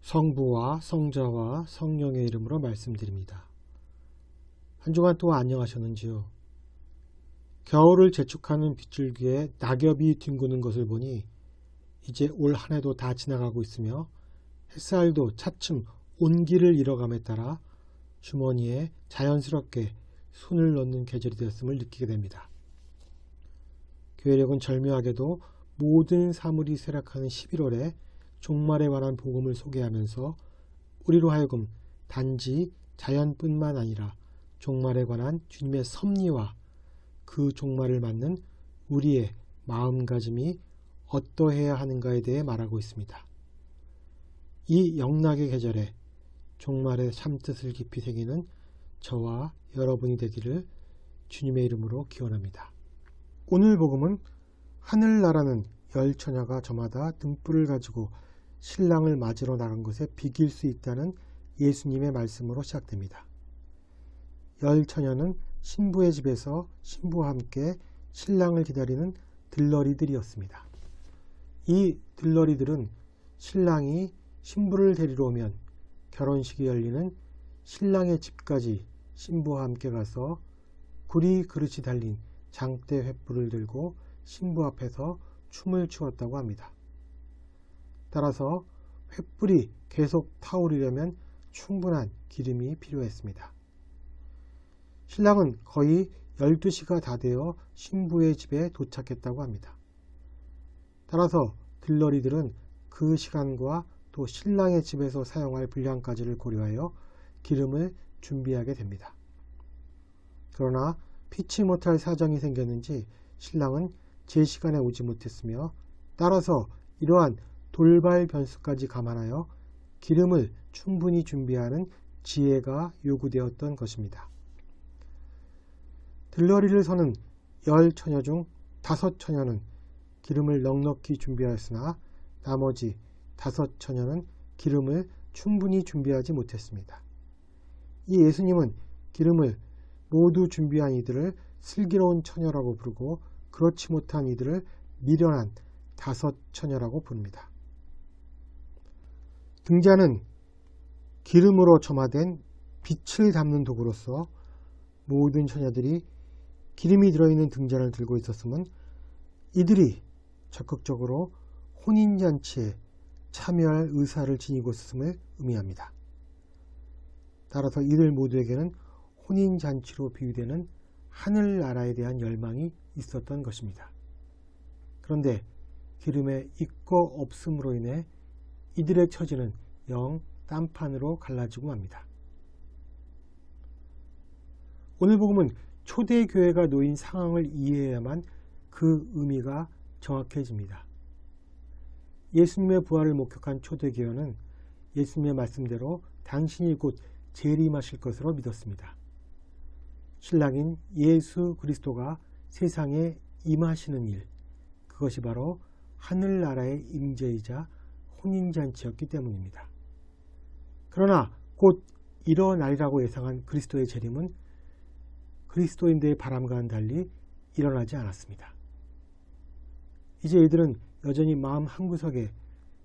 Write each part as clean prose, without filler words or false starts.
성부와 성자와 성령의 이름으로 말씀드립니다. 한 주간 또 안녕하셨는지요? 겨울을 재촉하는 빗줄기에 낙엽이 뒹구는 것을 보니 이제 올 한 해도 다 지나가고 있으며 햇살도 차츰 온기를 잃어감에 따라 주머니에 자연스럽게 손을 넣는 계절이 되었음을 느끼게 됩니다. 교회력은 절묘하게도 모든 사물이 쇠락하는 11월에 종말에 관한 복음을 소개하면서 우리로 하여금 단지 자연뿐만 아니라 종말에 관한 주님의 섭리와 그 종말을 맞는 우리의 마음가짐이 어떠해야 하는가에 대해 말하고 있습니다. 이 영락의 계절에 종말의 참뜻을 깊이 새기는 저와 여러분이 되기를 주님의 이름으로 기원합니다. 오늘 복음은 하늘나라는 열 처녀가 저마다 등불을 가지고 신랑을 맞으러 나간 것에 비길 수 있다는 예수님의 말씀으로 시작됩니다. 열 처녀는 신부의 집에서 신부와 함께 신랑을 기다리는 들러리들이었습니다. 이 들러리들은 신랑이 신부를 데리러 오면 결혼식이 열리는 신랑의 집까지 신부와 함께 가서 구리 그릇이 달린 장대 횃불을 들고 신부 앞에서 춤을 추었다고 합니다. 따라서 횃불이 계속 타오르려면 충분한 기름이 필요했습니다. 신랑은 거의 12시가 다 되어 신부의 집에 도착했다고 합니다. 따라서 들러리들은 그 시간과 또 신랑의 집에서 사용할 분량까지를 고려하여 기름을 준비하게 됩니다. 그러나 피치 못할 사정이 생겼는지 신랑은 제 시간에 오지 못했으며 따라서 이러한 돌발 변수까지 감안하여 기름을 충분히 준비하는 지혜가 요구되었던 것입니다. 들러리를 서는 10처녀 중 5처녀는 기름을 넉넉히 준비하였으나 나머지 5처녀는 기름을 충분히 준비하지 못했습니다. 이 예수님은 기름을 모두 준비한 이들을 슬기로운 처녀라고 부르고 그렇지 못한 이들을 미련한 5처녀라고 부릅니다. 등잔은 기름으로 점화된 빛을 담는 도구로서 모든 처녀들이 기름이 들어있는 등잔을 들고 있었음은 이들이 적극적으로 혼인잔치에 참여할 의사를 지니고 있음을 의미합니다. 따라서 이들 모두에게는 혼인잔치로 비유되는 하늘나라에 대한 열망이 있었던 것입니다. 그런데 기름의 있고 없음으로 인해 이들의 처지는 영 딴판으로 갈라지고 맙니다. 오늘 복음은 초대교회가 놓인 상황을 이해해야만 그 의미가 정확해집니다. 예수님의 부활을 목격한 초대교회는 예수님의 말씀대로 당신이 곧 재림하실 것으로 믿었습니다. 신랑인 예수 그리스도가 세상에 임하시는 일, 그것이 바로 하늘나라의 임재이자 혼인잔치였기 때문입니다. 그러나 곧 일어나리라고 예상한 그리스도의 재림은 그리스도인들의 바람과는 달리 일어나지 않았습니다. 이제 이들은 여전히 마음 한구석에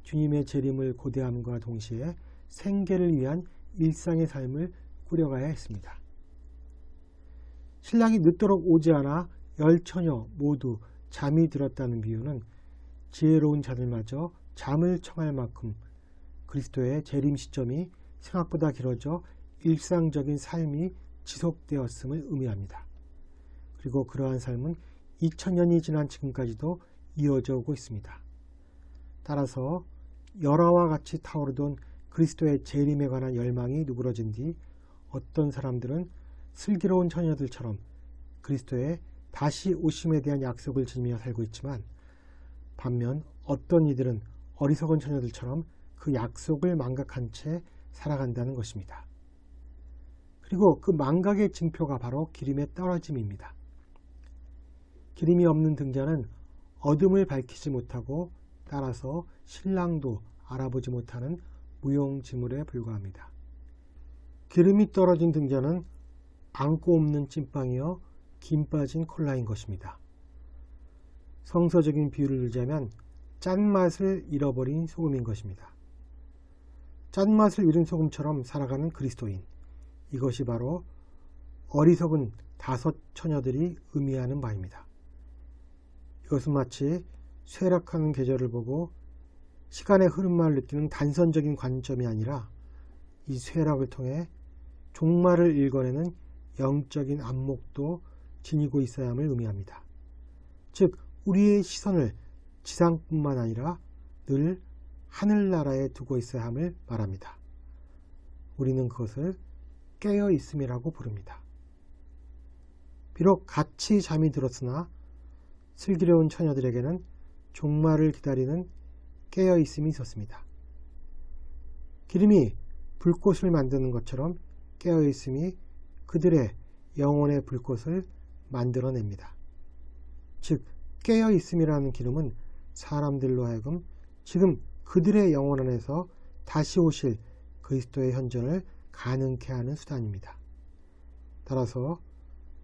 주님의 재림을 고대함과 동시에 생계를 위한 일상의 삶을 꾸려가야 했습니다. 신랑이 늦도록 오지 않아 10처녀 모두 잠이 들었다는 비유는 지혜로운 자들마저 잠을 청할 만큼 그리스도의 재림 시점이 생각보다 길어져 일상적인 삶이 지속되었음을 의미합니다. 그리고 그러한 삶은 2000년이 지난 지금까지도 이어져 오고 있습니다. 따라서 열화와 같이 타오르던 그리스도의 재림에 관한 열망이 누그러진 뒤 어떤 사람들은 슬기로운 처녀들처럼 그리스도의 다시 오심에 대한 약속을 지니며 살고 있지만 반면 어떤 이들은 어리석은 처녀들처럼 그 약속을 망각한 채 살아간다는 것입니다. 그리고 그 망각의 징표가 바로 기름의 떨어짐입니다. 기름이 없는 등잔은 어둠을 밝히지 못하고 따라서 신랑도 알아보지 못하는 무용지물에 불과합니다. 기름이 떨어진 등잔은 안고 없는 찐빵이여 김 빠진 콜라인 것입니다. 성서적인 비유를 들자면 짠맛을 잃어버린 소금인 것입니다. 짠맛을 잃은 소금처럼 살아가는 그리스도인. 이것이 바로 어리석은 다섯 처녀들이 의미하는 바입니다. 이것은 마치 쇠락하는 계절을 보고 시간의 흐름만을 느끼는 단선적인 관점이 아니라 이 쇠락을 통해 종말을 읽어내는 영적인 안목도 지니고 있어야 함을 의미합니다. 즉 우리의 시선을 지상뿐만 아니라 늘 하늘나라에 두고 있어야 함을 말합니다. 우리는 그것을 깨어 있음이라고 부릅니다. 비록 같이 잠이 들었으나 슬기로운 처녀들에게는 종말을 기다리는 깨어 있음이 있었습니다. 기름이 불꽃을 만드는 것처럼 깨어 있음이 그들의 영혼의 불꽃을 만들어냅니다. 즉 깨어 있음이라는 기름은 사람들로 하여금 지금 그들의 영혼 안에서 다시 오실 그리스도의 현존을 가능케 하는 수단입니다. 따라서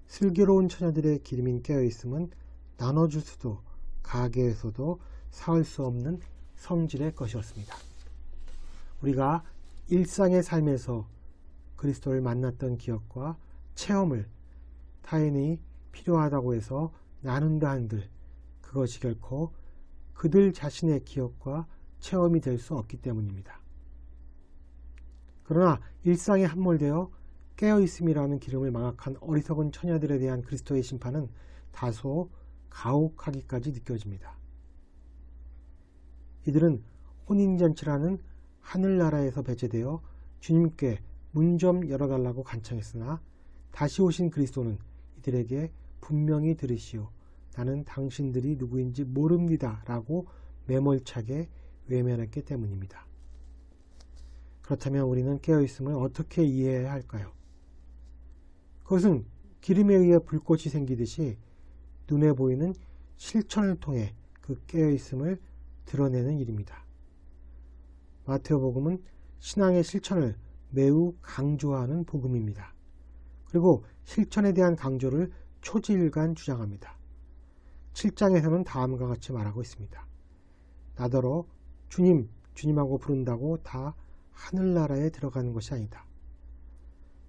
슬기로운 처녀들의 기름인 깨어있음은 나눠줄 수도 가게에서도 사올 수 없는 성질의 것이었습니다. 우리가 일상의 삶에서 그리스도를 만났던 기억과 체험을 타인이 필요하다고 해서 나눈다 한들 그것이 결코 그들 자신의 기억과 체험이 될 수 없기 때문입니다. 그러나 일상에 함몰되어 깨어있음이라는 기름을 망각한 어리석은 처녀들에 대한 그리스도의 심판은 다소 가혹하기까지 느껴집니다. 이들은 혼인잔치라는 하늘나라에서 배제되어 주님께 문 좀 열어달라고 간청했으나 다시 오신 그리스도는 이들에게 분명히 들으시오. 나는 당신들이 누구인지 모릅니다. 라고 매몰차게 외면했기 때문입니다. 그렇다면 우리는 깨어있음을 어떻게 이해해야 할까요? 그것은 기름에 의해 불꽃이 생기듯이 눈에 보이는 실천을 통해 그 깨어있음을 드러내는 일입니다. 마테오복음은 신앙의 실천을 매우 강조하는 복음입니다. 그리고 실천에 대한 강조를 초지일간 주장합니다. 7장에서는 다음과 같이 말하고 있습니다. 나더러 주님, 주님하고 부른다고 다 하늘나라에 들어가는 것이 아니다.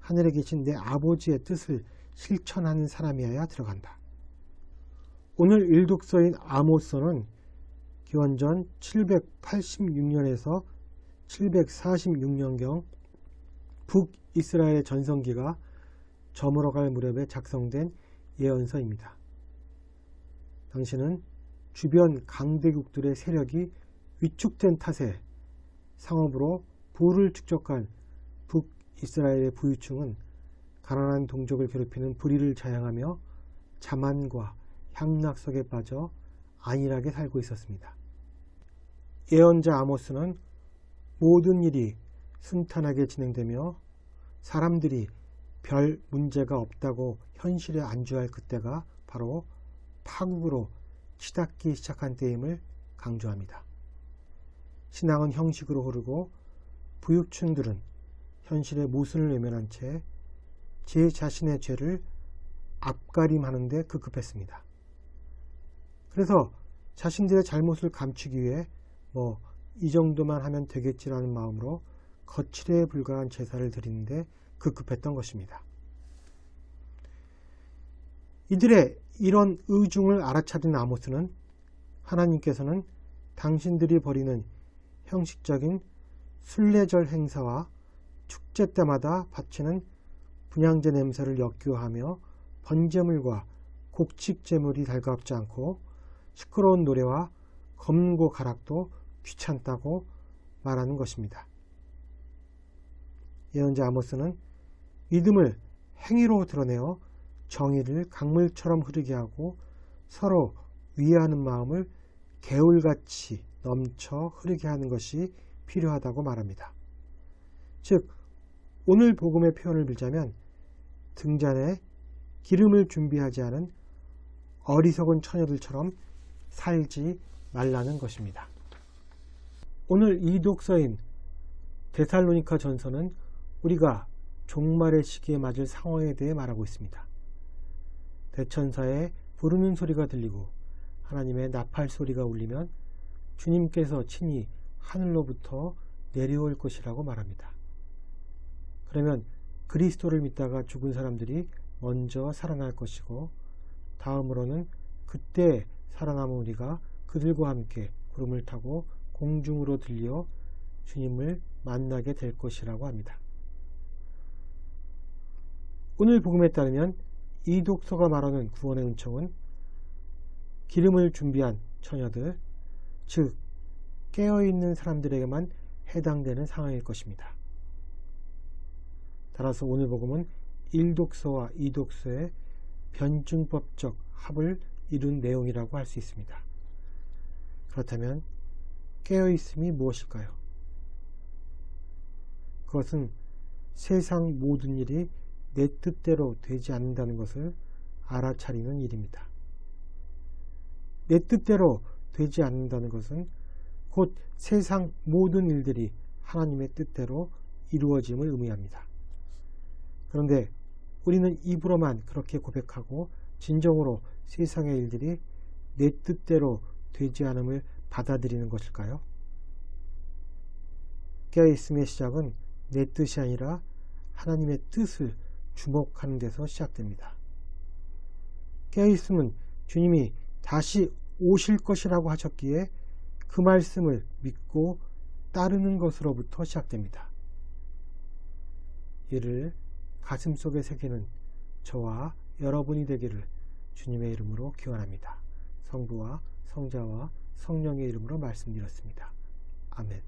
하늘에 계신 내 아버지의 뜻을 실천하는 사람이어야 들어간다. 오늘 일독서인 아모스는 기원전 786년에서 746년경 북이스라엘의 전성기가 저물어갈 무렵에 작성된 예언서입니다. 당시는 주변 강대국들의 세력이 위축된 탓에 상업으로 부를 축적한 북이스라엘의 부유층은 가난한 동족을 괴롭히는 불의를 자행하며 자만과 향락 속에 빠져 안일하게 살고 있었습니다. 예언자 아모스는 모든 일이 순탄하게 진행되며 사람들이 별 문제가 없다고 현실에 안주할 그때가 바로 파국으로 치닫기 시작한 때임을 강조합니다. 신앙은 형식으로 흐르고 부유층들은 현실의 모순을 외면한 채 제 자신의 죄를 앞가림하는 데 급급했습니다. 그래서 자신들의 잘못을 감추기 위해 이 정도만 하면 되겠지라는 마음으로 거칠에 불과한 제사를 드리는데 급급했던 것입니다. 이들의 이런 의중을 알아차린 아모스는 하나님께서는 당신들이 벌이는 형식적인 순례절 행사와 축제 때마다 바치는 분향제 냄새를 역겨하며 번제물과 곡식제물이 달갑지 않고 시끄러운 노래와 검고 가락도 귀찮다고 말하는 것입니다. 예언자 아모스는 믿음을 행위로 드러내어 정의를 강물처럼 흐르게 하고 서로 위하는 마음을 개울같이 넘쳐 흐르게 하는 것이 필요하다고 말합니다. 즉 오늘 복음의 표현을 빌자면 등잔에 기름을 준비하지 않은 어리석은 처녀들처럼 살지 말라는 것입니다. 오늘 이 독서인 데살로니가 전서는 우리가 종말의 시기에 맞을 상황에 대해 말하고 있습니다. 대천사의 부르는 소리가 들리고 하나님의 나팔 소리가 울리면 주님께서 친히 하늘로부터 내려올 것이라고 말합니다. 그러면 그리스도를 믿다가 죽은 사람들이 먼저 살아날 것이고 다음으로는 그때 살아남은 우리가 그들과 함께 구름을 타고 공중으로 들려 주님을 만나게 될 것이라고 합니다. 오늘 복음에 따르면 이 독서가 말하는 구원의 은총은 기름을 준비한 처녀들, 즉 깨어있는 사람들에게만 해당되는 상황일 것입니다. 따라서 오늘 복음은 1독서와 2독서의 변증법적 합을 이룬 내용이라고 할 수 있습니다. 그렇다면 깨어있음이 무엇일까요? 그것은 세상 모든 일이 내 뜻대로 되지 않는다는 것을 알아차리는 일입니다. 내 뜻대로 되지 않는다는 것은 곧 세상 모든 일들이 하나님의 뜻대로 이루어짐을 의미합니다. 그런데 우리는 입으로만 그렇게 고백하고 진정으로 세상의 일들이 내 뜻대로 되지 않음을 받아들이는 것일까요? 깨어있음의 시작은 내 뜻이 아니라 하나님의 뜻을 주목하는 데서 시작됩니다. 깨어있음은 주님이 다시 오실 것이라고 하셨기에 그 말씀을 믿고 따르는 것으로부터 시작됩니다. 이를 가슴속에 새기는 저와 여러분이 되기를 주님의 이름으로 기원합니다. 성부와 성자와 성령의 이름으로 말씀드렸습니다. 아멘.